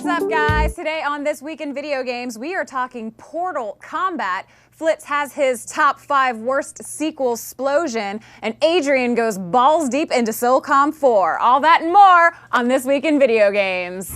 What's up, guys? Today on This Week in Video Games, we are talking Portal Kombat. Flitz has his top 5 worst sequels explosion, and Adrian goes balls deep into SOCOM 4. All that and more on This Week in Video Games.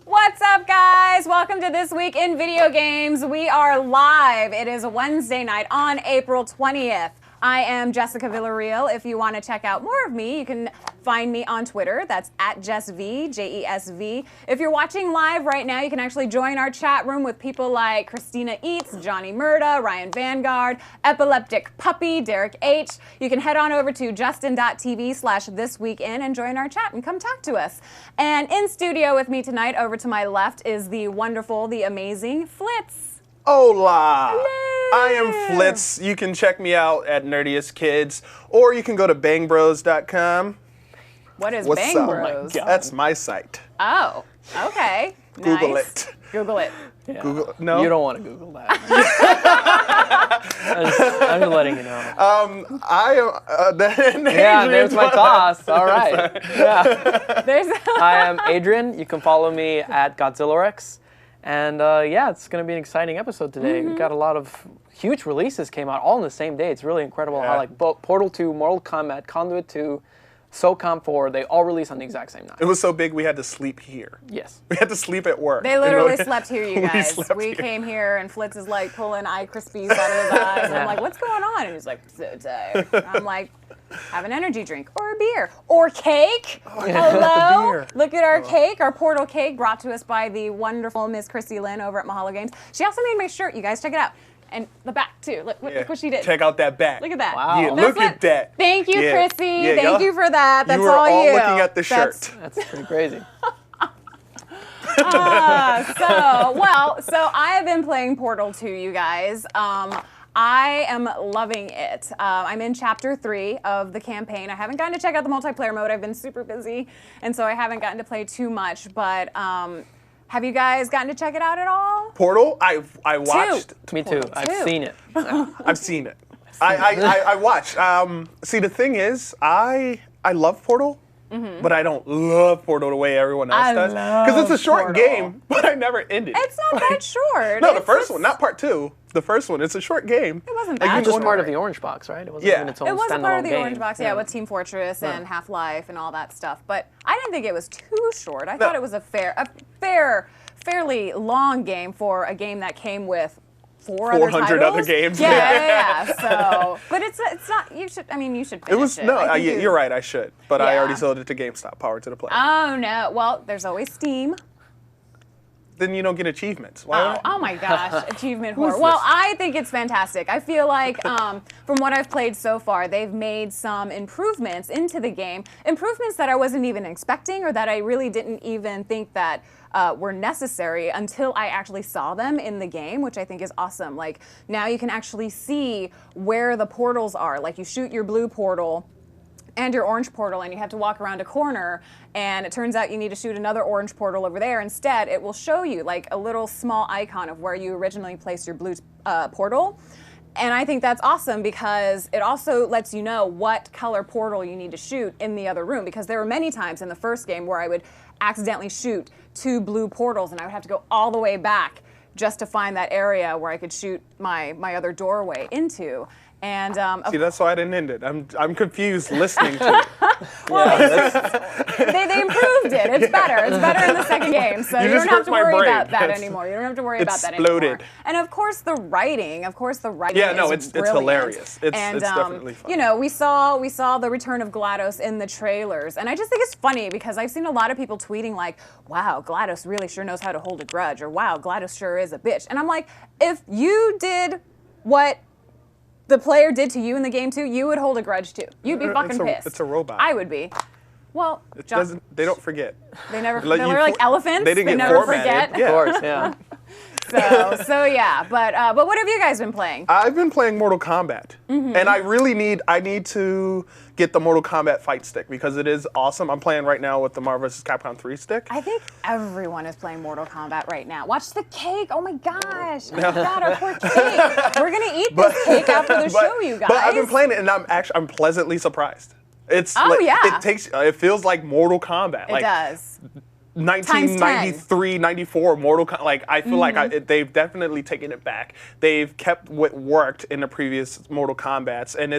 What's up, guys? Welcome to This Week in Video Games. We are live. It is a Wednesday night on April 20th. I am Jessica Villarreal. If you want to check out more of me, you can find me on Twitter. That's @JessV, Jesv. If you're watching live right now, you can actually join our chat room with people like Christina Eats, Johnny Murda, Ryan Vanguard, Epileptic Puppy, Derek H. You can head on over to justin.tv/thisweekin and join our chat and come talk to us. And in studio with me tonight, over to my left, is the wonderful, the amazing Flitz. Hola! Hello. I am Flitz. You can check me out at Nerdiest Kids, or you can go to bangbros.com. What is What's Bang up? Bros? That's my site. Oh, okay. Google Nice. it. Google it. Yeah. Google. No, You don't want to Google that. I'm just letting you know. Yeah, there's my toss. All right. Yeah. I am Adrian. You can follow me at GodzillaRex. And yeah, it's going to be an exciting episode today. We've got a lot of huge releases came out all on the same day. It's really incredible how like Portal 2, Mortal Kombat, Conduit 2, SOCOM 4, they all released on the exact same night. It was so big we had to sleep here. Yes. We had to sleep at work. They literally slept here, you guys. slept here. Came here and Flitz is like pulling eye crispies out of his eyes. And I'm like, what's going on? And he's like, so tired. I'm like, have an energy drink or a beer or cake. Hello. Beer. Look at our cake, our Portal cake brought to us by the wonderful Miss Chrissy Lynn over at Mahalo Games. She also made my shirt, you guys. Check it out. And the back, too. Look what she did. Check out that back. Look at that. Wow. Yeah, That's look at that. Thank you, Yeah. Chrissy. Yeah, Thank you for that. That's you were all you. looking at the shirt. That's pretty crazy. So I have been playing Portal 2, you guys. I am loving it. I'm in chapter 3 of the campaign. I haven't gotten to check out the multiplayer mode. I've been super busy, and so I haven't gotten to play too much, but have you guys gotten to check it out at all? Portal, I watched. Me too. I've seen it. I've seen it. I watched. See, the thing is, I love Portal, but I don't love Portal the way everyone else does. Because it's a short game, but I never ended. It's not that short. No, the first one, not part 2. The first one, it's a short game. It wasn't Like, that It was short. part of the Orange Box, right? It wasn't even its own It was a part of the standalone Orange game. Box, with Team Fortress and Half-Life and all that stuff. But I didn't think it was too short. I thought it was a fairly long game for a game that came with 400 other games. Yeah. So, but it's not. You should finish it. It was no. I think you're right. I should, but I Yeah. already sold it to GameStop. Power to the player. Oh no. Well, there's always Steam. Then you don't get achievements. Why? Oh my gosh, achievement Who's horror. Well, this? I think it's fantastic. I feel like from what I've played so far, they've made some improvements into the game, improvements that I wasn't even expecting or that I really didn't even think that were necessary until I actually saw them in the game, which I think is awesome. Like now you can actually see where the portals are. Like you shoot your blue portal and your orange portal, and you have to walk around a corner, and it turns out you need to shoot another orange portal over there. Instead, it will show you like a little small icon of where you originally placed your blue portal. And I think that's awesome because it also lets you know what color portal you need to shoot in the other room, because there were many times in the first game where I would accidentally shoot 2 blue portals, and I would have to go all the way back just to find that area where I could shoot my other doorway into. And See, that's why I didn't end it. I'm confused listening to it. they improved it. It's better. It's better in the second game, so you don't have to worry about that anymore. You don't have to worry about that anymore. Exploded. And of course, the writing. Yeah, no, is it's brilliant. hilarious. It's And, definitely fun. You know, we saw the return of GLaDOS in the trailers, and I just think it's funny because I've seen a lot of people tweeting like, "Wow, GLaDOS really sure knows how to hold a grudge," or "Wow, GLaDOS sure is a bitch." And I'm like, if you did what the player did to you in the game too, you would hold a grudge too. You'd be fucking pissed. It's a robot. I would be. Well, They don't forget. They never. Like, They're like elephants. They didn't get never formatted. forget. Yeah. Of course, yeah. So yeah, but what have you guys been playing? I've been playing Mortal Kombat, and I need to get the Mortal Kombat fight stick because it is awesome. I'm playing right now with the Marvel vs. Capcom 3 stick. I think everyone is playing Mortal Kombat right now. Watch the cake. Oh my gosh. Oh my God, our poor cake. We're gonna eat this cake after the show, you guys. But I've been playing it, and I'm pleasantly surprised. It's it feels like Mortal Kombat. It does. 1993, 94 Mortal Kombat. Like I feel like they've definitely taken it back. They've kept what worked in the previous Mortal Kombats, and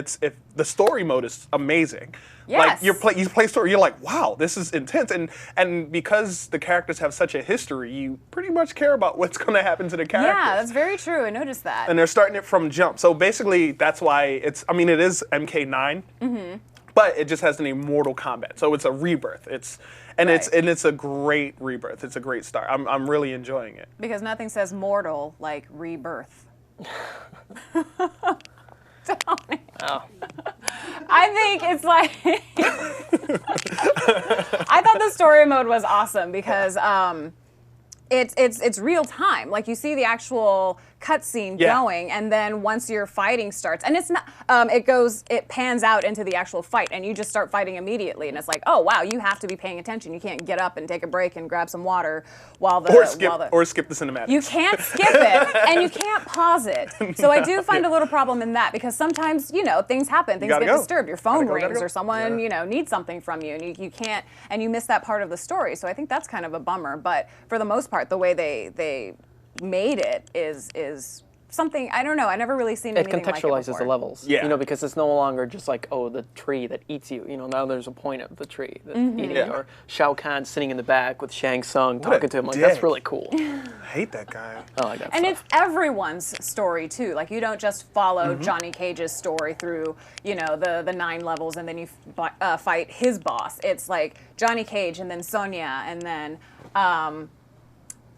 the story mode is amazing. Yes. Like you play story, you're like, wow, this is intense, and because the characters have such a history, you pretty much care about what's going to happen to the characters. Yeah, that's very true. I noticed that. And they're starting it from jump. So basically, that's why it is MK9. But it just has the name Mortal Kombat, so it's a rebirth. It's a great rebirth. It's a great start. I'm really enjoying it because nothing says mortal like rebirth. Tony. Oh. I think it's like I thought the story mode was awesome because it's real time. Like you see the actual cutscene going, and then once your fighting starts, and it's not, it pans out into the actual fight, and you just start fighting immediately, and it's like, oh wow, you have to be paying attention. You can't get up and take a break and grab some water while the or skip the cinematics. You can't skip it, and you can't pause it. So I do find a little problem in that because sometimes things happen, things get disturbed. Your phone rings, or someone needs something from you, and you can't, and you miss that part of the story. So I think that's kind of a bummer. But for the most part, the way they made it is something, I don't know, I never really seen anything like it before. It contextualizes the levels, because it's no longer just like, oh, the tree that eats you. Now there's a point of the tree that's eating you. Or Shao Kahn sitting in the back with Shang Tsung talking to him. Like, that's really cool. I hate that guy. I like that And stuff. it's everyone's story, too. Like, you don't just follow Johnny Cage's story through, the 9 levels and then you fight his boss. It's like Johnny Cage and then Sonya and then,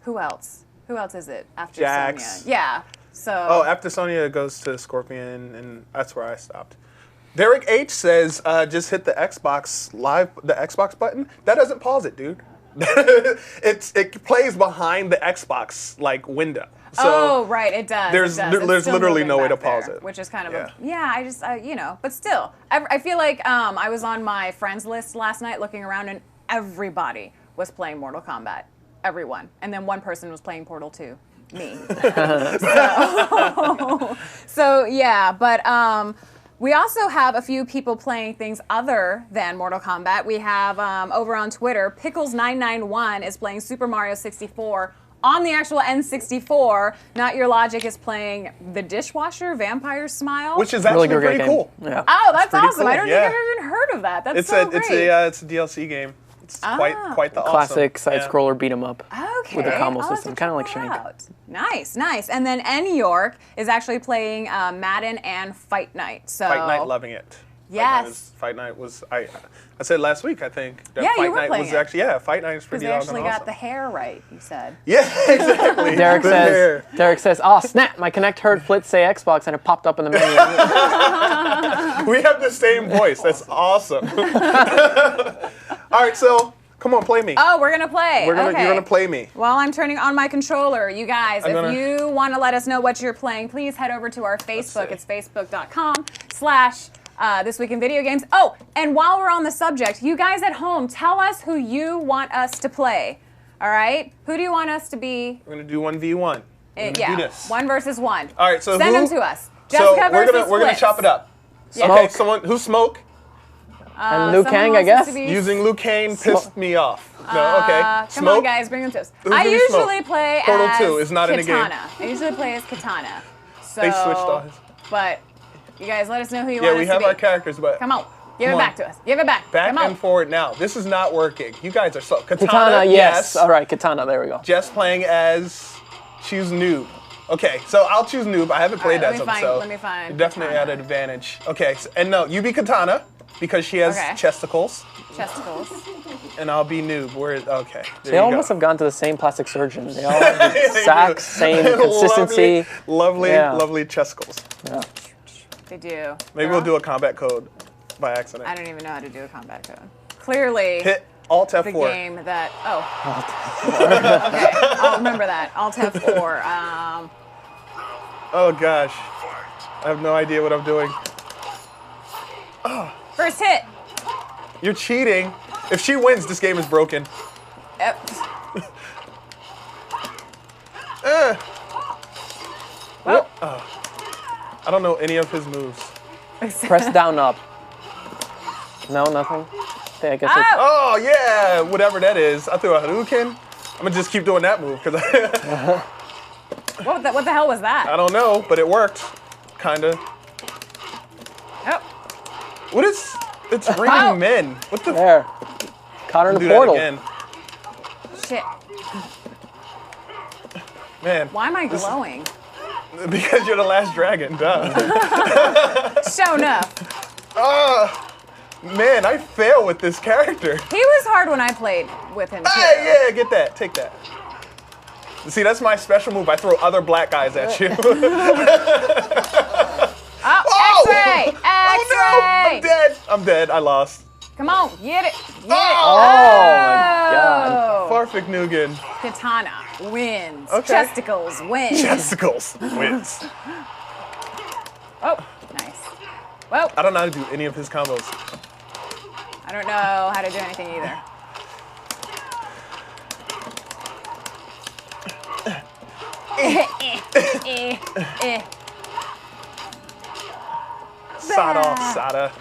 who else? Who else is it after Jax. Sonya? Yeah. So. Oh, after Sonya it goes to Scorpion, and that's where I stopped. Derek H says, just hit the Xbox button. That doesn't pause it, dude. It plays behind the Xbox window. So right, it does. There's literally no way to pause it, which is kind of I just but still, I feel like I was on my friends list last night looking around, and everybody was playing Mortal Kombat. Everyone. And then one person was playing Portal 2. Me. So yeah, but we also have a few people playing things other than Mortal Kombat. We have over on Twitter, Pickles991 is playing Super Mario 64 on the actual N64. Not Your Logic is playing The Dishwasher, Vampire Smile. Which is actually really pretty cool. Yeah. Oh, that's awesome. Cool. I don't think I've even heard of that. That's so great. It's a DLC game. It's quite the classic side-scroller beat 'em up. Okay. With a combo system, kind of like Shank. Nice. And then N York is actually playing Madden and Fight Night. So Fight Night, loving it. Yes. Fight Night was I said last week, I think. That yeah, Fight you were Night playing was it. Actually, Fight Night is pretty awesome. Because they actually got the hair right, you said. Yeah, exactly. Derek says, oh snap, my Kinect heard Flit say Xbox and it popped up in the menu. We have the same voice. That's awesome. All right, so come on, play me. Oh, we're gonna play. You're gonna play me. Well, I'm turning on my controller. You guys, if you want to let us know what you're playing, please head over to our Facebook. It's facebook.com/This Week in Video Games. Oh, and while we're on the subject, you guys at home, tell us who you want us to play. All right? Who do you want us to be? We're gonna do 1v1. Do this. 1 versus 1. All right, so send them to us. So Jessica we're gonna chop it up. Yeah. Okay, who's Smoke? And Liu Kang, I guess. Using Liu Kang pissed me off. No, okay. Come on, guys, bring them to us. I usually play Portal as 2 is not Katana. in the game. I usually play as Katana. So, they switched all his. But you guys, let us know who you want us to be. Yeah, we have our characters, but come on, give it back to us. Give it back. Back come on. and forward now. This is not working. You guys are so Katana, yes. All right, Katana. There we go. Jess playing as choose noob. Okay, so I'll choose noob. I haven't played as him, so let me find. Definitely at an advantage. Okay, and no, you be Katana because she has chesticles. Chesticles. And I'll be noob. Okay. They all must have gone to the same plastic surgeon. They all have the exact same consistency. Lovely chesticles. Yeah. They do. Maybe we'll do a combat code by accident. I don't even know how to do a combat code. Clearly. Hit Alt F4. the game that. Okay, I'll remember that. Alt F4. Oh gosh, I have no idea what I'm doing. First hit. You're cheating. If she wins, this game is broken. Yep. Well, I don't know any of his moves. Press down up. No, nothing. Okay, I guess it's... Oh yeah, whatever that is. I threw a Hadouken. I'm gonna just keep doing that move because What the hell was that? I don't know, but it worked, kinda. Oh. What is? It's raining men. What the? There. Caught her in Do the portal. that again. Shit. Man. Why am I glowing? Because you're the last dragon, duh. Show enough. Man, I fail with this character. He was hard when I played with him too. Hey, yeah, get that. Take that. See, that's my special move. I throw other black guys at you. Oh, X-ray! X-ray! Oh no! I'm dead. I'm dead. I lost. Come on, get it. Get it. Oh my god. Farfik Nugan. Katana wins. Okay. Chesticles wins. Testicles wins. Oh, nice. Well, I don't know how to do any of his combos. I don't know how to do anything either. Sada, Sada.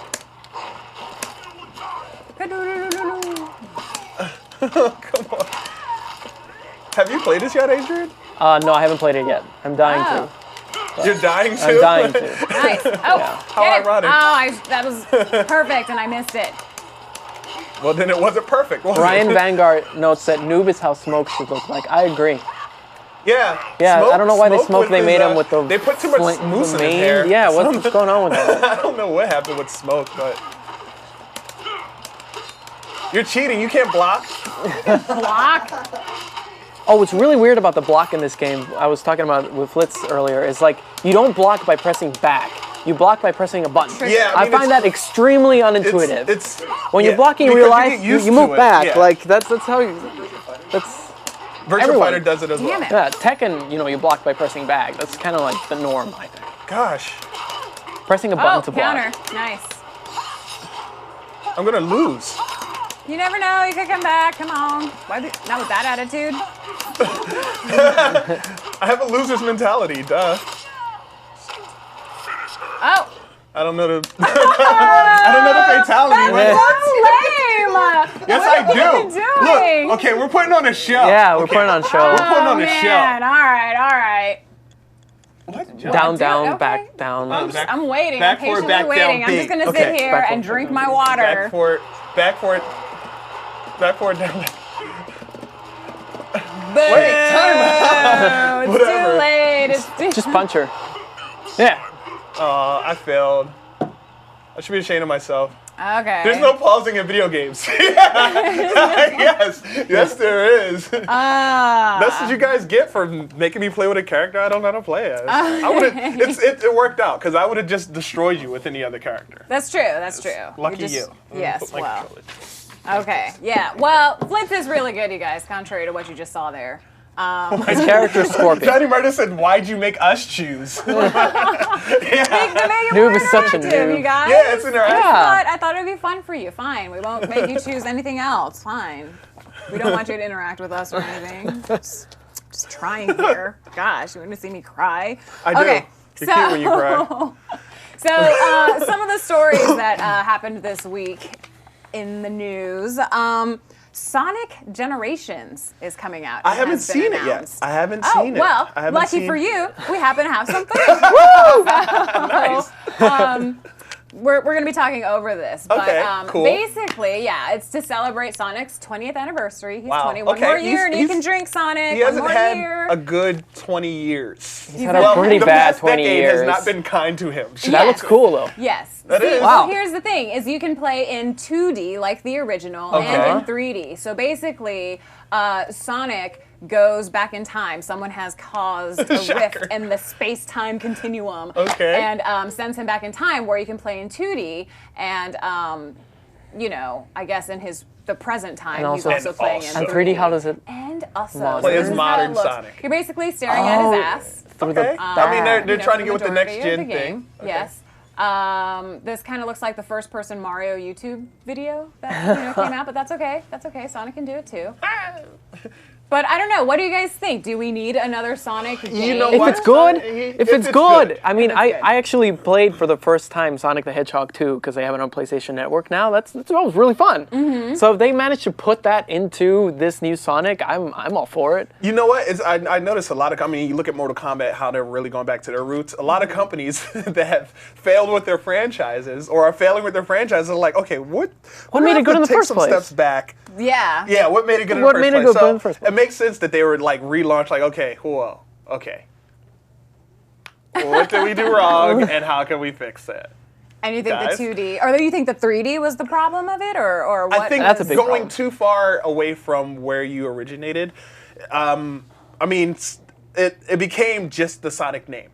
Come on. Have you played this yet, Adrian? No, I haven't played it yet. I'm dying to. You're dying to? I'm dying to. Nice. Oh, How get it. ironic. Oh, that was perfect, and I missed it. Well, then it wasn't perfect, was Ryan it? Vanguard notes that noob is how smoke should look like. I agree. Yeah. Yeah, Smoke, I don't know why they smoked. They with made his, him with the. They put too much mousse in his mane. hair. Yeah, what's going on with that? I don't know what happened with Smoke, but. You're cheating. You can't block. Block. Oh, what's really weird about the block in this game, I was talking about with Flitz earlier, is like you don't block by pressing back. You block by pressing a button. Yeah, I find that extremely unintuitive. It's when you're blocking in real life, you move back. Like that's how you. That's Virtua everyone. Fighter does it as well. Damn it. yeah. Tekken, you block by pressing back. That's kind of like the norm, I think. Gosh, Pressing a button Oh, to block. counter. Nice. I'm gonna lose. You never know. You could come back. Come on. Not with that attitude. I have a loser's mentality. Duh. Oh. I don't know the. I don't know the fatality. So lame. Yes, What I do. are you doing? Look, okay, we're putting on a show. Yeah, we're okay. putting on show. We're putting on a Man, show. all right. Down, down, Okay. back, down. I'm waiting. back I'm forward, patiently back down, waiting. I'm just B. gonna Okay. sit here Back and forward, drink my Back water. for it. Back for it. Back for it. Down. Boo! Wait, It's Whatever. too late. It's too Just punch her. Yeah. I failed. I should be ashamed of myself. Okay. There's no pausing in video games. yes, there is. That's what you guys get for making me play with a character I don't know how to play as. I would've, it worked out because I would have just destroyed you with any other character. That's true. That's true. Lucky just- you. Yes. Put my Well. controller. Okay. Yeah. Well, Flint is really good, you guys. Contrary to what you just saw there. His character's Scorpion. Johnny Murder said, "Why'd you make us choose?" Noob Noob is such a noob. You guys. Yeah, it's interactive. Yeah. I thought it would be fun for you. Fine. We won't make you choose anything else. Fine. We don't want you to interact with us or anything. Just trying here. Gosh, you want to see me cry? I do. Okay. You're cute when you cry. So some of the stories that happened this week in the news. Sonic Generations is coming out. I It haven't has been seen it yet. announced. I haven't Oh, seen it. well, I haven't lucky seen... for you, we happen to have some footage. Nice. We're going to be talking over this. Okay, But cool. basically, yeah, it's to celebrate Sonic's 20th anniversary. He's Wow, 20. One okay, more year and you he's- can drink Sonic. He One hasn't more had year. a good 20 years. He's had a pretty the bad past 20 decade years. has not been kind to him. That looks cool though. Yes. That is. Wow. So here's the thing: is you can play in 2D like the original Okay. and in 3D. So basically, Sonic goes back in time. Someone has caused a Shocker. rift in the space-time continuum, Okay. and sends him back in time where you can play in 2D. And I guess in his the present time. And He's also- also playing in And 3D. 3D, how does it? And also, Modern. Play this as is modern how it looks. Sonic. You're basically staring at his ass. Through Okay. the I mean, they're you know, trying to for get with the majority next of gen the game. thing. Okay. Yes. This kind of looks like the first-person Mario YouTube video that came out, but that's okay. That's okay. Sonic can do it too. But I don't know. What do you guys think? Do we need another Sonic game? You know If what? it's good, if it's good. I mean, it's good. I actually played for the first time Sonic the Hedgehog 2 because they have it on PlayStation Network now. That was really fun. Mm-hmm. So if they managed to put that into this new Sonic, I'm all for it. You know what? I noticed a lot of, I mean, you look at Mortal Kombat, how they're really going back to their roots. A lot of companies that have failed with their franchises or are failing with their franchises are like, okay, what made it good in the first place? Steps back. Yeah. Yeah, what made it good What in the made it first good place? in the first place? It makes sense that they were like relaunched, like, okay, whoa, okay. What did we do wrong and how can we fix it? And you think Guys? the 2D, or do you think the 3D was the problem of it, or what? I think That's a big going problem. too far away from where you originated. I mean, it became just the Sonic name.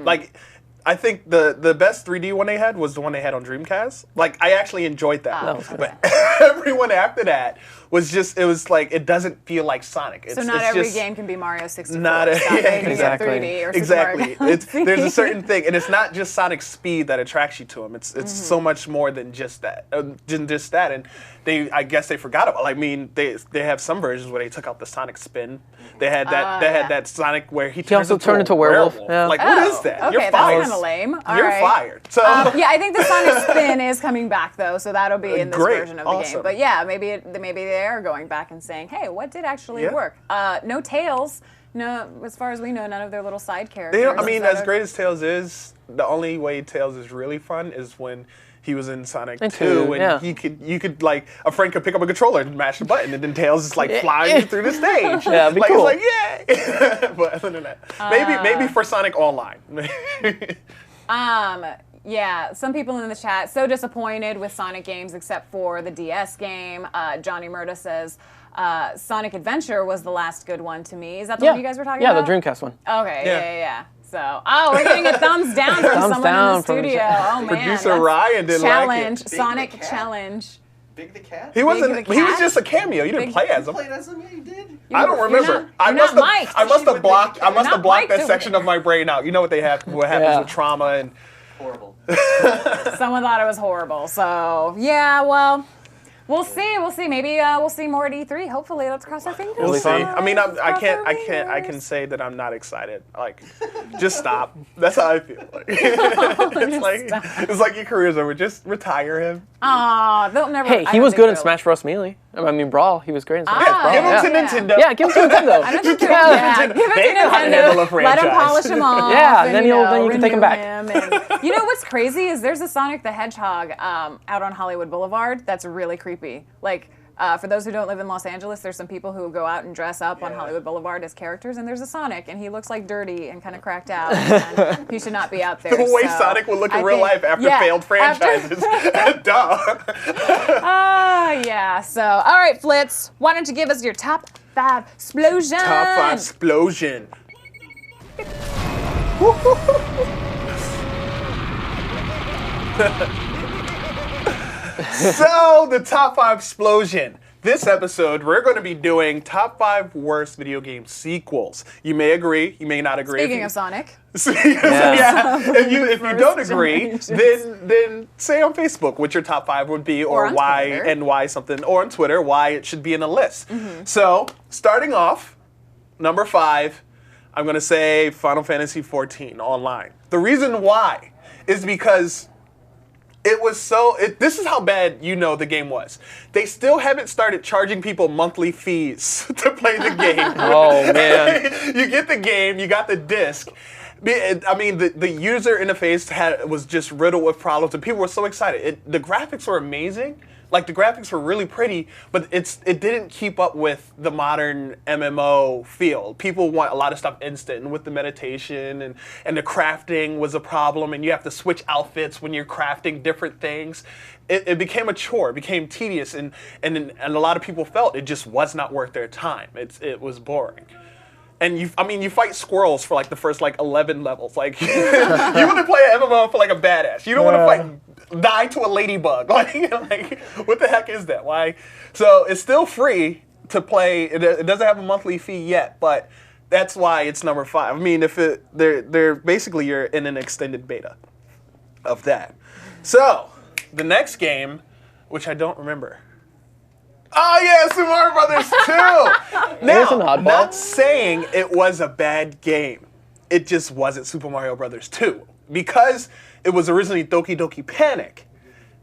Like, I think the best 3D one they had was the one they had on Dreamcast. Like, I actually enjoyed that. That was good. But everyone after that was just, it was like, it doesn't feel like Sonic. So not it's every just, game can be Mario 64. Not a- It's not yeah, maybe a exactly. 3D or Super Exactly. Mario There's a Galaxy. certain thing, and it's not just Sonic's speed that attracts you to him. It's so much more than just that. And I guess they forgot about. I mean, they have some versions where they took out the Sonic spin. They had that. They had that Sonic where he also turned into a werewolf. Yeah. Like, what is that? Okay, You're that's fired. kind of lame. All You're right. fired. So Yeah, I think the Sonic spin is coming back though, so that'll be in this Great, version of the awesome. game. But yeah, maybe they are going back and saying, hey, what did actually Yeah. work? No Tails. No, as far as we know, none of their little side characters. they don't, I Is mean, that as a- great as Tails is, the only way Tails is really fun is when he was in Sonic In 2, two, and yeah. you could like a friend could pick up a controller and mash the button, and then Tails is like flying you through the stage. Yeah, it'd be like cool. it's like yay. But other than that, maybe for Sonic Online. Yeah, some people in the chat so disappointed with Sonic games except for the DS game. Johnny Murda says Sonic Adventure was the last good one to me. Is that the one you guys were talking yeah, about? the Dreamcast one. Okay, Yeah. yeah. So, we're getting a thumbs down from Thumbs someone down in the from the studio. chat. Oh man, Producer that's Ryan didn't like it. challenge, Big Sonic the cat. challenge. Big the cat? He wasn't. the He was cat? just a cameo. You didn't Big- play as You him. played as him? Yeah, you did. I don't You're remember. not- I you're must not have. mic'd. I must have You're blocked. I not must have blocked mic'd. that section of my brain out. You know what they have. What happens Yeah. with trauma and. Horrible. Someone thought it was horrible. So yeah, well, we'll see. We'll see. Maybe we'll see more at E3. Hopefully, let's cross our fingers. We'll see. fun. I mean, I Cross can't. our I can fingers. say that I'm not excited. Like, just stop. That's how I feel. Like, it's like your career's over. Just retire him. Aw, they'll never. Hey, I he don't was think good in they'll- Smash Bros. Melee. I mean, Brawl. He was great in Smash Ah, Bros. Give him yeah. to yeah. Nintendo. Yeah, give him to Nintendo. I don't think You they're- can't yeah, Nintendo. give it They to know how to Nintendo. handle a Let him franchise. polish him off. Yeah, and, then you can take him renew back. him and- you know what's crazy is there's a Sonic the Hedgehog out on Hollywood Boulevard that's really creepy. Like, for those who don't live in Los Angeles, there's some people who go out and dress up on Hollywood Boulevard as characters, and there's a Sonic, and he looks like dirty and kind of cracked out. And he should not be out there. The way so Sonic would look in I real think- life after yeah, failed franchises. Duh. Yeah. So, all right, Flitz, why don't you give us your top 5 explosion? Top 5 explosion. So, the top 5 explosion. This episode, we're going to be doing top 5 worst video game sequels. You may agree, you may not agree. Speaking of Sonic. Yeah. If you don't First agree, generations. then say on Facebook what your top 5 would be, Or or on why Twitter. and why something, or on Twitter why it should be in a list. So starting off, number 5, I'm gonna say Final Fantasy XIV Online. The reason why is because it was so. This is how bad the game was. They still haven't started charging people monthly fees to play the game. Oh, man. You get the game, you got the disc. I mean, the user interface was just riddled with problems, and people were so excited. The graphics were amazing. Like, the graphics were really pretty, but it didn't keep up with the modern MMO feel. People want a lot of stuff instant, and with the meditation and the crafting was a problem, and you have to switch outfits when you're crafting different things. It became a chore. It became tedious, and a lot of people felt it just was not worth their time. It was boring. And you fight squirrels for like the first 11 levels. Like, you want to play an MMO for like a badass. You don't want to fight die to a ladybug. Like, what the heck is that? Why? So it's still free to play. It doesn't have a monthly fee yet, but that's why it's number 5. I mean, they're basically you're in an extended beta of that. So the next game, which I don't remember. Oh yeah, Super Mario Brothers 2. Now, not saying it was a bad game. It just wasn't Super Mario Brothers 2 because it was originally Doki Doki Panic.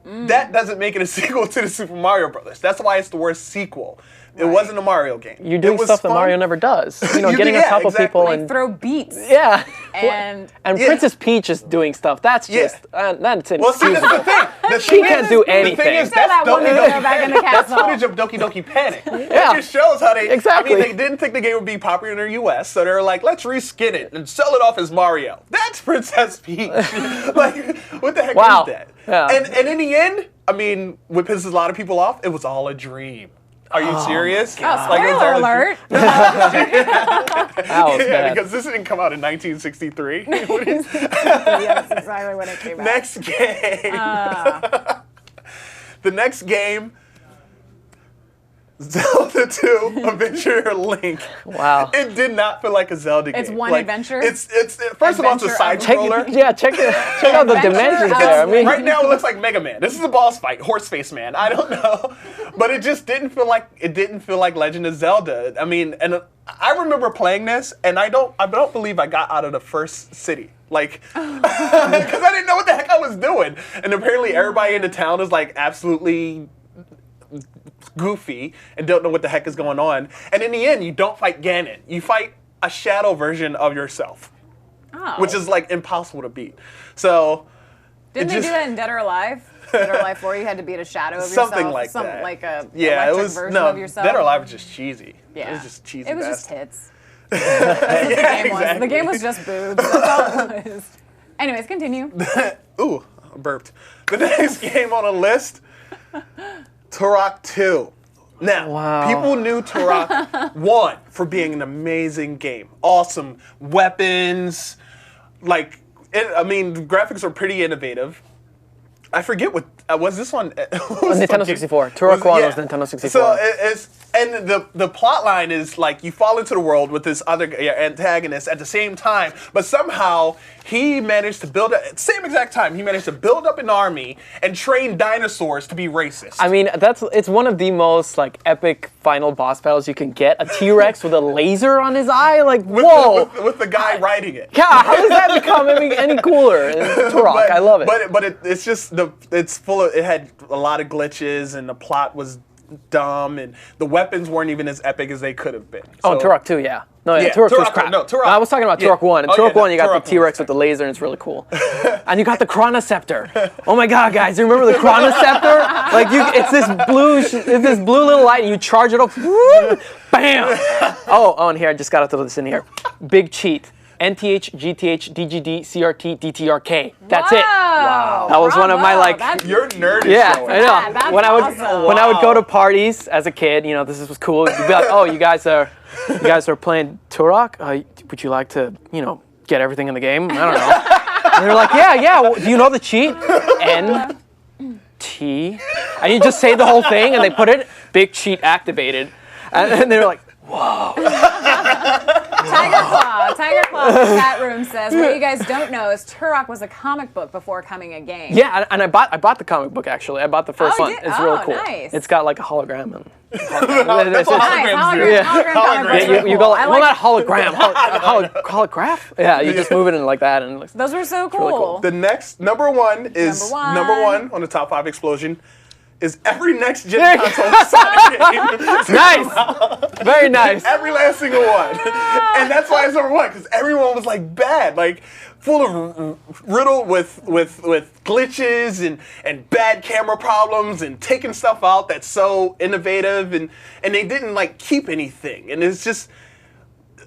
That doesn't make it a sequel to the Super Mario Brothers. That's why it's the worst sequel. It wasn't a Mario game. You're doing stuff that Mario never does. You know, getting on top of people like and throw beats. Yeah. And Princess Peach is doing stuff. That's just that's inexcusable. Well, see, that's the thing. She can't do anything. The thing is, that woman go back in the castle. That's footage of Doki Doki Panic. Yeah. It just shows how they. Exactly. I mean, they didn't think the game would be popular in the U.S., so they're like, let's reskin it and sell it off as Mario. That's Princess Peach. Like, what the heck is that? Yeah. And in the end, I mean, what pisses a lot of people off, it was all a dream. Are you serious? Spoiler alert. That was bad. Because this didn't come out in 1963. Yes, exactly when it came out. Next game. The next game, Zelda 2 Adventure Link. Wow. It did not feel like a Zelda game. It's one adventure? It's first of all, it's a side scroller. Check out the dimensions there. I mean, Right now it looks like Mega Man. This is a boss fight, Horseface Man. I don't know, but it just didn't feel like Legend of Zelda. I mean, and I remember playing this, and I don't believe I got out of the first city. Like, because I didn't know what the heck I was doing, and apparently everybody in the town is like absolutely goofy and don't know what the heck is going on. And in the end, you don't fight Ganon. You fight a shadow version of yourself, which is like impossible to beat. So didn't they do that in Dead or Alive? Dead or Alive 4, you had to beat a shadow of yourself. Something like that. Like a it was version of yourself. Dead or Alive was just cheesy. Yeah. It was just cheesy. It was just tits. Exactly. The game was just boobs. That's all it was. Anyways, continue. Ooh, I burped. The next game on the list, Turok 2. Now, people knew Turok 1 for being an amazing game. Awesome weapons. Like, I mean, the graphics are pretty innovative. I forget what was this one? Nintendo 64. Turok 1 was Nintendo 64. So and the plot line is like you fall into the world with this other antagonist at the same time, but somehow he managed to build at the same exact time he managed to build up an army and train dinosaurs to be racist. I mean, it's one of the most like epic final boss battles you can get. A T-Rex with a laser on his eye, like whoa! With the guy riding it. Yeah, how does that become any cooler? Turok, I love it. But it's just it had a lot of glitches and the plot was dumb and the weapons weren't even as epic as they could have been. So, Turok 2, yeah. No, yeah, Turok 2 was crap. No, Turok. I was talking about Turok 1. And Turok 1, you got Turok the T-Rex with the laser and it's really cool. And you got the Chronoceptor. Oh my god, guys, you remember the Chronoceptor? Like it's this blue little light and you charge it up. Bam! Oh, and here I just got to throw this in here. Big cheat. NTHGTHDGDCRTDTRK. That's it. Wow. That was one of my You're nerdy. Yeah, showing. I know. That's when awesome. I would go to parties as a kid, you know, this was cool. You'd be like, oh, you guys are playing Turok. Would you like to, you know, get everything in the game? I don't know. And they're like, yeah. Well, do you know the cheat? NT. And you just say the whole thing, and they put it. Big cheat activated, and they're like, whoa. Tiger Claw in the chat room says, what you guys don't know is Turok was a comic book before coming a game. Yeah, and I bought the comic book actually. I bought the first one. It's really cool. Nice. It's got like a hologram and That's what Hologram comic book. you go like, well, not hologram, holograph. Yeah, you just move it in like that, and Those were so cool. really cool. The next number one on the top 5 explosion is every next gen console Sonic game. Nice, very nice. Every last single one. And that's why it's number 1, because everyone was like bad, like full of riddled with glitches and bad camera problems and taking stuff out that's so innovative and they didn't like keep anything. And it's just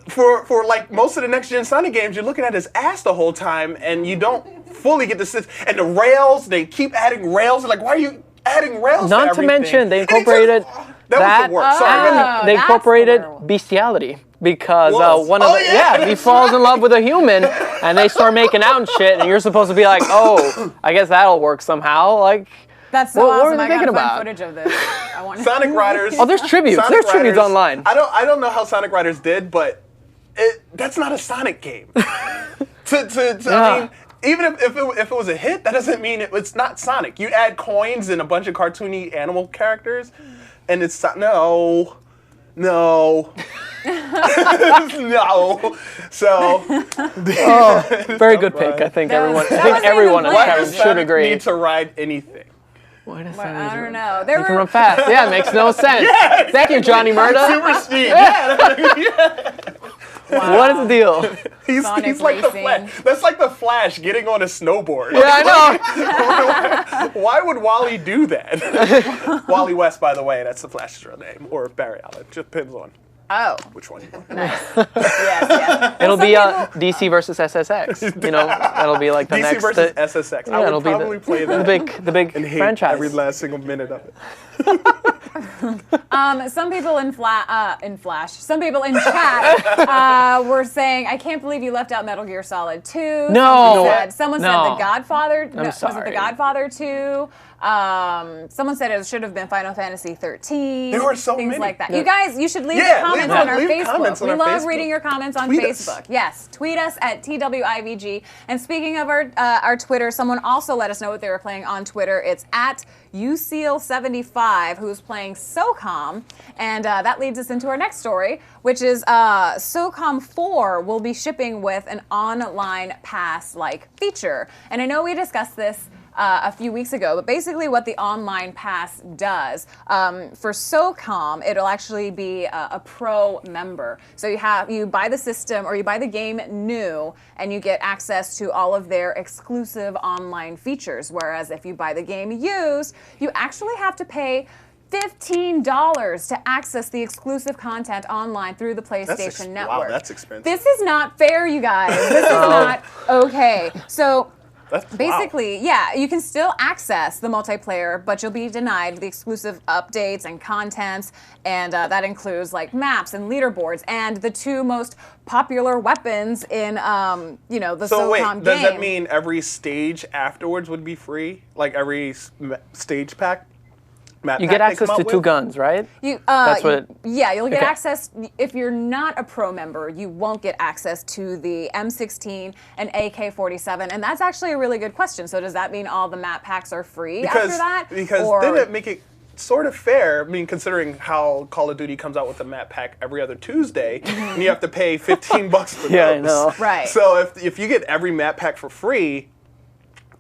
for like most of the next gen Sonic games, you're looking at his ass the whole time and you don't fully get the sense. And the rails, they keep adding rails. Like, why are you adding rails to Not to mention, they incorporated that was the worst. Sorry, go ahead. they incorporated bestiality because he falls in love with a human and they start making out and shit, and you're supposed to be like, oh, I guess that'll work somehow. Like, That's so what awesome. were they I gotta thinking find about? footage of this. I want Sonic Riders. Oh, there's tributes. Sonic There's tributes Riders, online. I don't know how Sonic Riders did, but that's not a Sonic game. I mean, even if it was a hit, that doesn't mean it's not Sonic. You add coins and a bunch of cartoony animal characters, and it's no. No. So. Very good pick. I think everyone in chat should agree. Need to ride anything. Why does I don't know. You can run fast. Yeah, it makes no sense. Yeah, Thank you, Johnny Murda. Super speed. Yeah. Wow. What is the deal? He's like the racing. Flash. That's like the Flash getting on a snowboard. Yeah, I know. Why would Wally do that? Wally West, by the way, that's the Flash's real name, or Barry Allen. Just depends on Oh, which one. nice. Yes. It'll be DC versus SSX. You know, that'll be like the DC next. versus SSX. Yeah, I it'll would be probably play that. the big and hate franchise. every last single minute of it. Some people some people in chat were saying, I can't believe you left out Metal Gear Solid 2. No. Someone said No. The Godfather. I'm Was it sorry. The Godfather 2? Someone said it should have been Final Fantasy 13. There were so things many. like that. You guys, you should leave Yeah, comments on our leave Facebook. comments on We our love Facebook. reading your comments on Tweet us. Facebook. Yes, tweet us at TWIVG. And speaking of our Twitter, someone also let us know what they were playing on Twitter. It's at USEAL75, who's playing SOCOM. And that leads us into our next story, which is SOCOM 4 will be shipping with an online pass-like feature. And I know we discussed this a few weeks ago, but basically what the online pass does, for SOCOM, it'll actually be a pro member. So you buy the system or you buy the game new and you get access to all of their exclusive online features. Whereas if you buy the game used, you actually have to pay $15 to access the exclusive content online through the PlayStation Network. Wow, that's expensive. This is not fair, you guys. This is not okay. So basically, yeah, you can still access the multiplayer, but you'll be denied the exclusive updates and contents, and that includes like maps and leaderboards and the two most popular weapons in, the SOCOM game. Does that mean every stage afterwards would be free? Like every stage pack? You get access to two guns, right? That's what you'll get access. If you're not a pro member, you won't get access to the M16 and AK-47, and that's actually a really good question. So does that mean all the map packs are free after that? Because then it make it sort of fair. I mean, considering how Call of Duty comes out with a map pack every other Tuesday, and you have to pay $15 for those. Yeah, I know. Right. So if you get every map pack for free,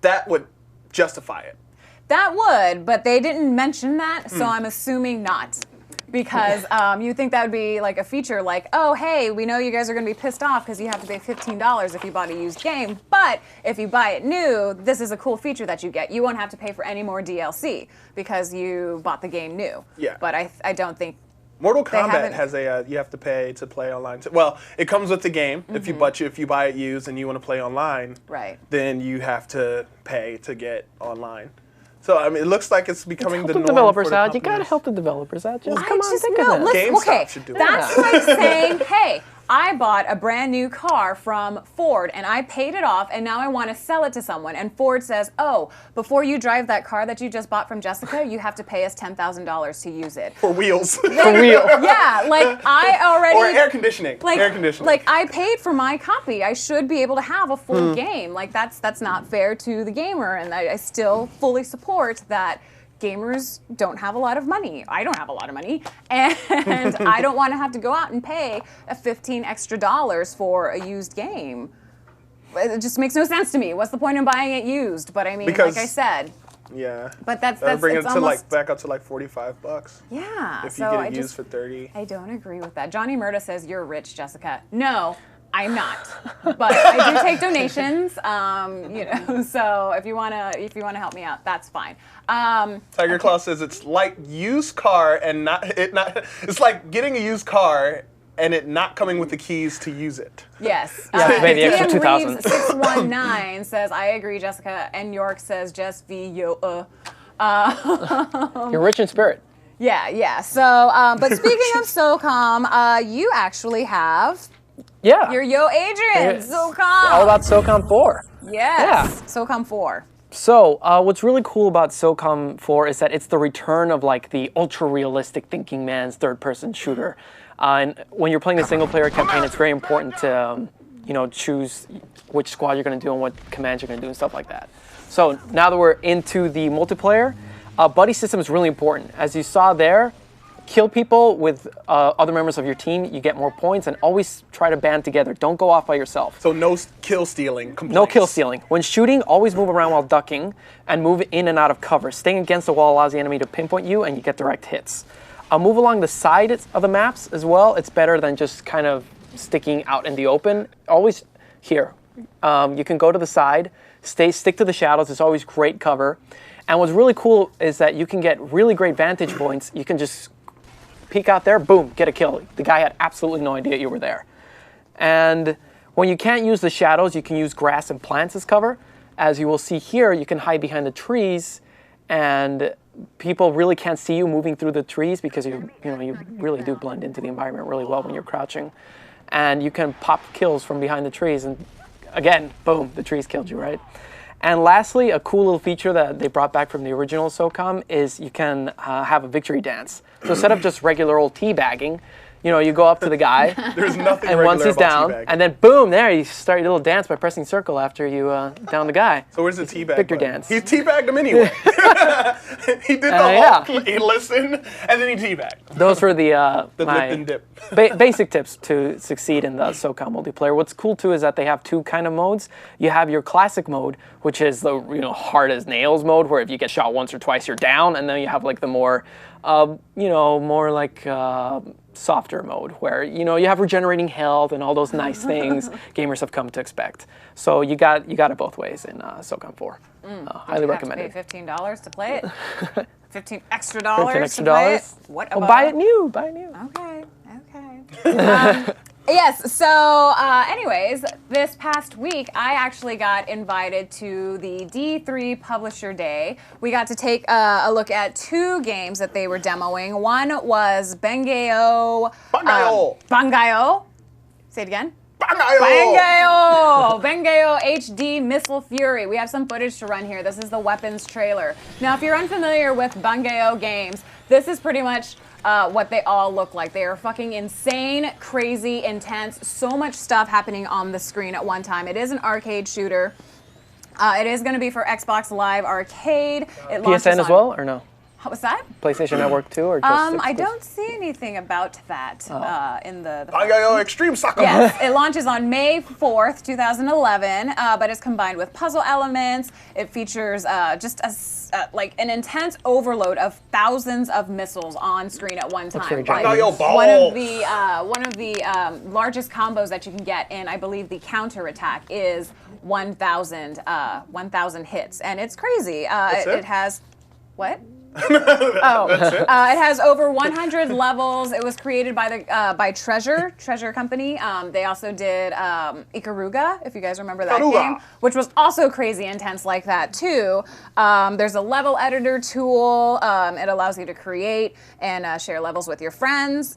that would justify it. That would, but they didn't mention that, so I'm assuming not. Because you think that would be like a feature like, oh, hey, we know you guys are going to be pissed off because you have to pay $15 if you bought a used game, but if you buy it new, this is a cool feature that you get. You won't have to pay for any more DLC because you bought the game new. Yeah. But I don't think... Mortal Kombat has you have to pay to play online. Well, it comes with the game. If you buy it used and you want to play online, Right. then you have to pay to get online. So I mean, it looks like it's becoming the norm developers for the out. You gotta companies. help the developers out. Just I come on, just think know. of that. Listen, GameStop okay, should do it. that's like saying, hey, I bought a brand new car from Ford and I paid it off and now I want to sell it to someone. And Ford says, oh, before you drive that car that you just bought from Jessica, you have to pay us $10,000 to use it. For wheels. For real. Yeah, like I already... Or air conditioning. Air conditioning. Like I paid for my copy. I should be able to have a full game. Like that's not fair to the gamer, and I still fully support that. Gamers don't have a lot of money. I don't have a lot of money, and I don't want to have to go out and pay $15 extra for a used game. It just makes no sense to me. What's the point in buying it used? But I mean, like I said. Yeah. But that's bring it it's to almost, back up to like $45. Yeah. If you get it used for 30. I don't agree with that. Johnny Murda says you're rich, Jessica. No. I'm not, but I do take donations. So if you wanna help me out, that's fine. Tiger Claw says it's like used car and it's like getting a used car and it not coming with the keys to use it. Yes. You have to pay the extra $2,000. 619 says I agree, Jessica, and York says just You're rich in spirit. Yeah. So, but speaking of SOCOM, you actually have Yeah. You're Yo Adrian, SOCOM. All about SOCOM 4. Yes. Yeah. SOCOM 4. So what's really cool about SOCOM 4 is that it's the return of like the ultra-realistic thinking man's third-person shooter. And when you're playing the single-player campaign, it's very important to choose which squad you're going to do and what commands you're going to do and stuff like that. So now that we're into the multiplayer, buddy system is really important. As you saw there, kill people with other members of your team, you get more points, and always try to band together. Don't go off by yourself. So no kill stealing complaints. No kill stealing. When shooting, always move around while ducking and move in and out of cover. Staying against the wall allows the enemy to pinpoint you and you get direct hits. Move along the sides of the maps as well. It's better than just kind of sticking out in the open. Always here. You can go to the side, stick to the shadows. It's always great cover. And what's really cool is that you can get really great vantage points. You can just peek out there, boom, get a kill. The guy had absolutely no idea you were there. And when you can't use the shadows, you can use grass and plants as cover. As you will see here, you can hide behind the trees, and people really can't see you moving through the trees because you really do blend into the environment really well when you're crouching. And you can pop kills from behind the trees, and again, boom, the trees killed you, right? And lastly, a cool little feature that they brought back from the original SOCOM is you can have a victory dance. So instead of just regular old teabagging, you go up to the guy, There's nothing and once he's down, and then boom, there you start your little dance by pressing circle after you down the guy. So where's the teabag? Victor button? dance. He teabagged him anyway. He did the whole, he listened, and then he teabagged. Those were the The my lip and dip. basic tips to succeed in the SOCOM multiplayer. What's cool too is that they have two kind of modes. You have your classic mode, which is the hard as nails mode, where if you get shot once or twice, you're down, and then you have like the more, more like softer mode, where you have regenerating health and all those nice things gamers have come to expect. So you got it both ways in SOCOM 4. Highly recommended. Pay $15 to play it. $15 extra dollars. $15 extra to play dollars. it. What Oh, about? buy it new. Buy it new. Okay. Yes, so anyways, this past week I actually got invited to the D3 Publisher Day. We got to take a look at two games that they were demoing. One was Bangai-O. Bangai-O. Bangai-O. Say it again. Bangai-O. Bangai-O HD Missile Fury. We have some footage to run here. This is the weapons trailer. Now, if you're unfamiliar with Bangai-O games, this is pretty much what they all look like. They are fucking insane, crazy, intense, so much stuff happening on the screen at one time. It is an arcade shooter. It is going to be for Xbox Live Arcade. It PSN as well, or no? What was that? PlayStation Network too, or just I exclusive? don't see anything about that in the Bangai-O Extreme Soccer. Yes, it launches on May 4th, 2011, but it's combined with puzzle elements. It features just like an intense overload of thousands of missiles on screen at one time. very Like, Bangai-O ball. one of the largest combos that you can get in, I believe, the counter attack is 1,000 hits, and it's crazy. It has what? It has over 100 levels. It was created by Treasure Company. They also did Ikaruga, if you guys remember that game, which was also crazy intense like that too. There's a level editor tool. It allows you to create and share levels with your friends.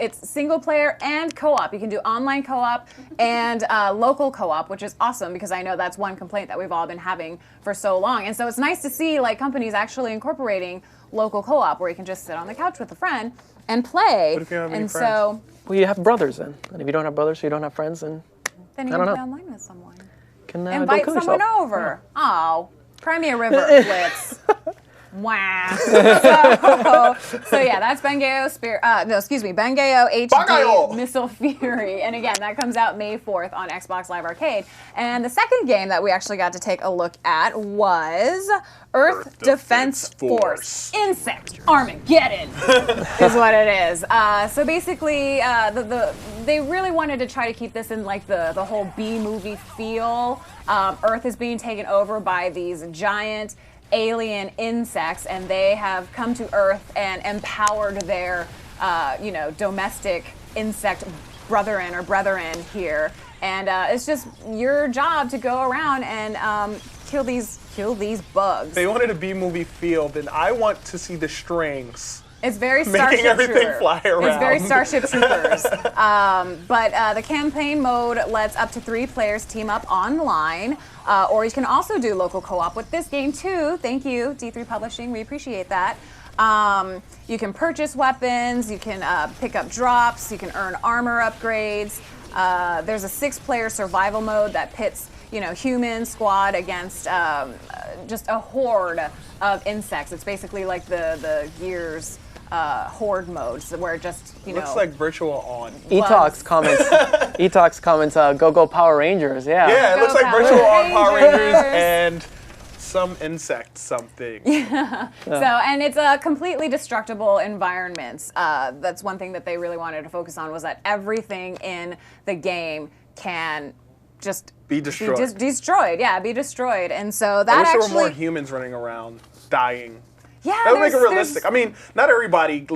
It's single player and co-op. You can do online co-op and local co-op, which is awesome because I know that's one complaint that we've all been having for so long. And so it's nice to see like companies actually incorporating local co-op where you can just sit on the couch with a friend and play. What if you don't have any and friends? so Well, you have brothers then. And if you don't have brothers, so you don't have friends, then then you I can don't play know. online with someone. can Invite go kill someone yourself. over. Oh, cry me a river, Blitz. Wow. So yeah, that's Bangai-O Bangai-O HD Bangai-O! Missile Fury. And again, that comes out May 4th on Xbox Live Arcade. And the second game that we actually got to take a look at was Earth Defense Force. Insect Armageddon is what it is. So basically, they really wanted to try to keep this in like the whole B-movie feel. Earth is being taken over by these giant alien insects, and they have come to Earth and empowered their, domestic insect brethren here. And it's just your job to go around and kill these bugs. They wanted a B-movie feel, then I want to see the strings It's very Starship making everything Trooper. fly around. It's very Starship Troopers. But the campaign mode lets up to 3 players team up online, or you can also do local co-op with this game too. Thank you, D3 Publishing. We appreciate that. You can purchase weapons. You can pick up drops. You can earn armor upgrades. There's a 6-player survival mode that pits human squad against just a horde of insects. It's basically like the Gears horde mode, so where just looks like virtual on. Etox comments. Go Power Rangers. Yeah. Yeah, it looks like Power virtual on Power Rangers Rangers. and some insect something. So, and it's a completely destructible environments. That's one thing that they really wanted to focus on, was that everything in the game can just Be destroyed. Be destroyed. And so that I wish actually there were more humans running around dying. Yeah, That would make it there's- realistic. I mean, not everybody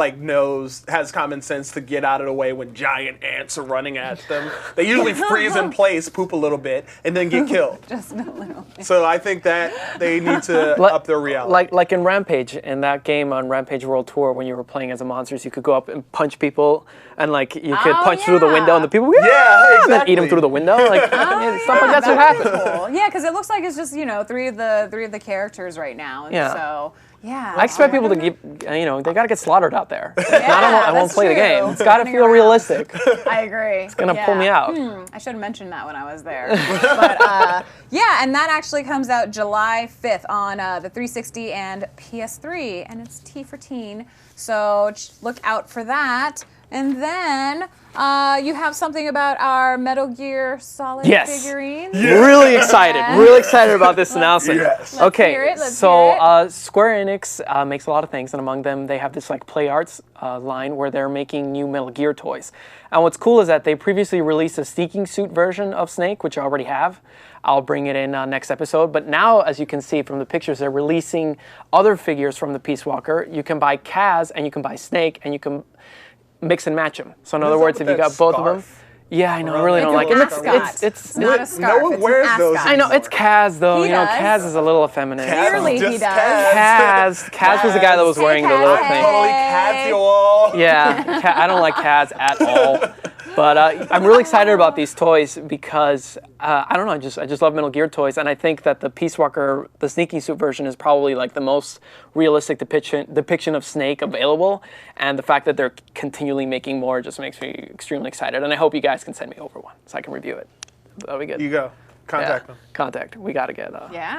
has common sense to get out of the way when giant ants are running at them. They usually freeze in place, poop a little bit, and then get killed. Just a little. So I think that they need to up their reality. Like in Rampage, in that game on Rampage World Tour, when you were playing as a monsters, you could go up and punch people, and like you could punch through the window, and the people Yeah, and then eat them exactly. through the window, like stuff like that's what happens. Cool. Yeah, because it looks like it's just three of the characters right now. And Yeah. So yeah. I expect people to give, they gotta get slaughted out there. I won't that's play the true. game. It's gotta Running feel around. realistic. I agree. It's gonna pull me out. I should have mentioned that when I was there. But yeah, and that actually comes out July 5th on the 360 and PS3, and it's T for teen. So look out for that. And then you have something about our Metal Gear Solid figurines. Really excited about this announcement. Yes. Okay, hear it, let's so hear it. Square Enix makes a lot of things, and among them they have this like Play Arts line where they're making new Metal Gear toys. And what's cool is that they previously released a sneaking suit version of Snake, which I already have. I'll bring it in next episode. But now, as you can see from the pictures, they're releasing other figures from the Peace Walker. You can buy Kaz and you can buy Snake, and you can mix and match them. So in other words, if you got both of them, yeah, I know, I really don't like it. It's not a scarf. No one it's wears an those ascot. I know it's Kaz though. He Kaz does. is a little effeminate. Clearly he Just does. Kaz was the guy that was wearing the little Kaz. thing. Totally casual. Yeah, I don't like Kaz at all. But I'm really excited about these toys because I don't know. I just love Metal Gear toys, and I think that the Peace Walker, the sneaking suit version, is probably like the most realistic depiction of Snake available. And the fact that they're continually making more just makes me extremely excited. And I hope you guys can send me over one so I can review it. That'll be good. You go. Contact them. Contact. We got to get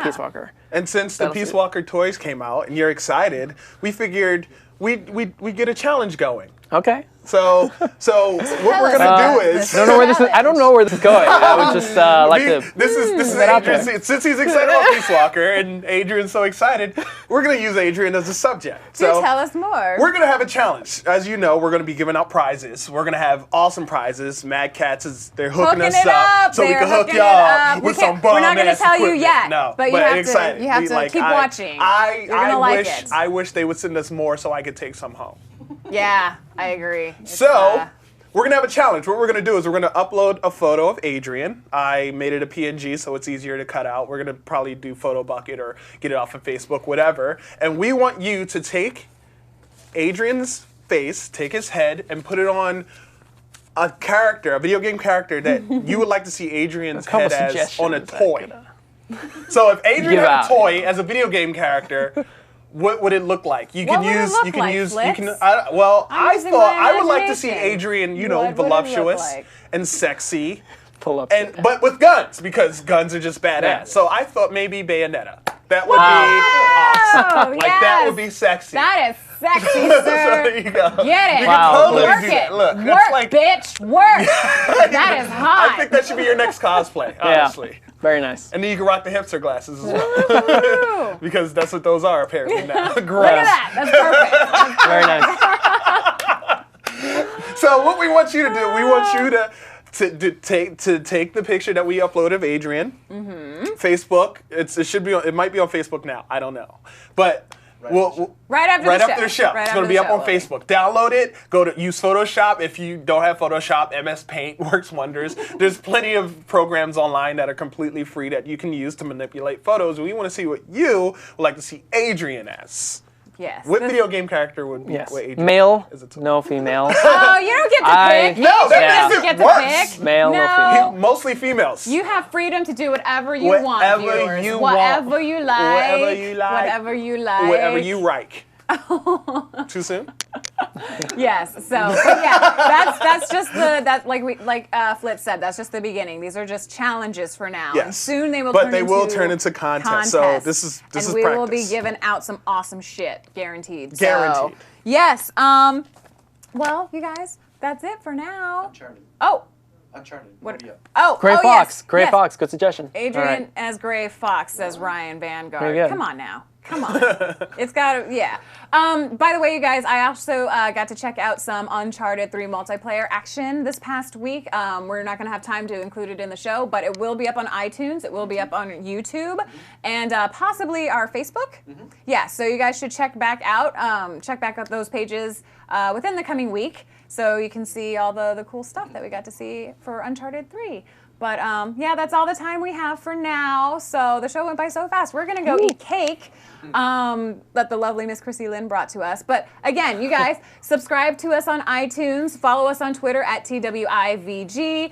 Peace Walker. And since the Peace Walker toys came out and you're excited, we figured we'd get a challenge going. Okay. So what we're gonna do is I don't know where this is. I don't know where this is going. I would just like to. This is out there. Adrian. Since he's excited about Peace Walker and Adrian's so excited, we're gonna use Adrian as a subject. Do tell us more. We're gonna have a challenge. As you know, we're gonna be giving out prizes. We're gonna have awesome prizes. Mad Cats they're hooking us it up. so we They're can hook hooking y'all it up. with We some can't- bomb we're not gonna ass tell you equipment. yet, No, but you have to- excited. you have to keep watching. You're gonna like it. I wish they would send us more so I could take some home. Yeah, I agree. So, we're going to have a challenge. What we're going to do is we're going to upload a photo of Adrian. I made it a PNG so it's easier to cut out. We're going to probably do Photo Bucket or get it off of Facebook, whatever. And we want you to take Adrian's face, take his head, and put it on a character, a video game character that you would like to see Adrian's head as on a toy. So if Adrian had a toy as a video game character, what would it look like? You can use. You can use. You can. Well, I thought I would like to see Adrian. You know, voluptuous and sexy, but with guns because guns are just badass. Yeah. So I thought maybe Bayonetta. That would be awesome. Like that would be sexy. That is sexy, So sir. there you go. Get it. You Wow. can totally Work do it. that. Look, Work, that's like, bitch. Work. That is hot. I think that should be your next cosplay, honestly. Yeah. Very nice. And then you can rock the hipster glasses as well. Because that's what those are apparently now. Look at that. That's perfect. Very nice. So what we want you to do, we want you to take the picture that we uploaded of Adrian. Facebook. It might be on Facebook now. I don't know. But Right after the show. It's going to be up on Facebook. Download it. Use Photoshop. If you don't have Photoshop, MS Paint works wonders. There's plenty of programs online that are completely free that you can use to manipulate photos. We want to see what you would like to see Adrian as. Yes. What video game character would be? Yes. Wait, Adrian, Male, is it no female. Oh, you don't get to pick. No, that You makes don't it get to worse. pick. Male, no female. Mostly females. You have freedom to do whatever you want, Whatever viewers. you whatever want. you like. Whatever you like. Whatever you like. Whatever you like. Too soon? Yes. So, but yeah, that's just like Flitz said. That's just the beginning. These are just challenges for now. Yes. And soon they will. But they will turn into contests. So this is and is we practice. will be giving out some awesome shit, guaranteed. Guaranteed. So, yes. Well, you guys, that's it for now. Uncharted. Oh. Uncharted. What? Yeah. Oh. Gray oh, Fox. Yes. Gray yes. Fox. Good suggestion. Adrian All right. as Gray Fox, says Ryan Vanguard. Very good. Come on now. Come on. It's got to, yeah. By the way, you guys, I also got to check out some Uncharted 3 multiplayer action this past week. We're not going to have time to include it in the show, but it will be up on iTunes. It will be up on YouTube and possibly our Facebook. Yeah, so you guys should check back out those pages within the coming week so you can see all the cool stuff that we got to see for Uncharted 3. But yeah, that's all the time we have for now. So the show went by so fast. We're gonna go eat cake that the lovely Miss Chrissy Lynn brought to us. But again, you guys, subscribe to us on iTunes. Follow us on Twitter at TWIVG.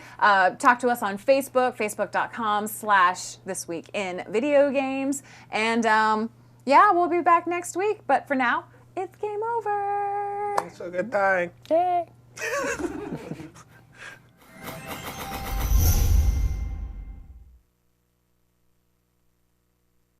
Talk to us on Facebook, facebook.com/thisweekinvideogames. And yeah, we'll be back next week. But for now, it's game over. Thanks for a good time. Yay.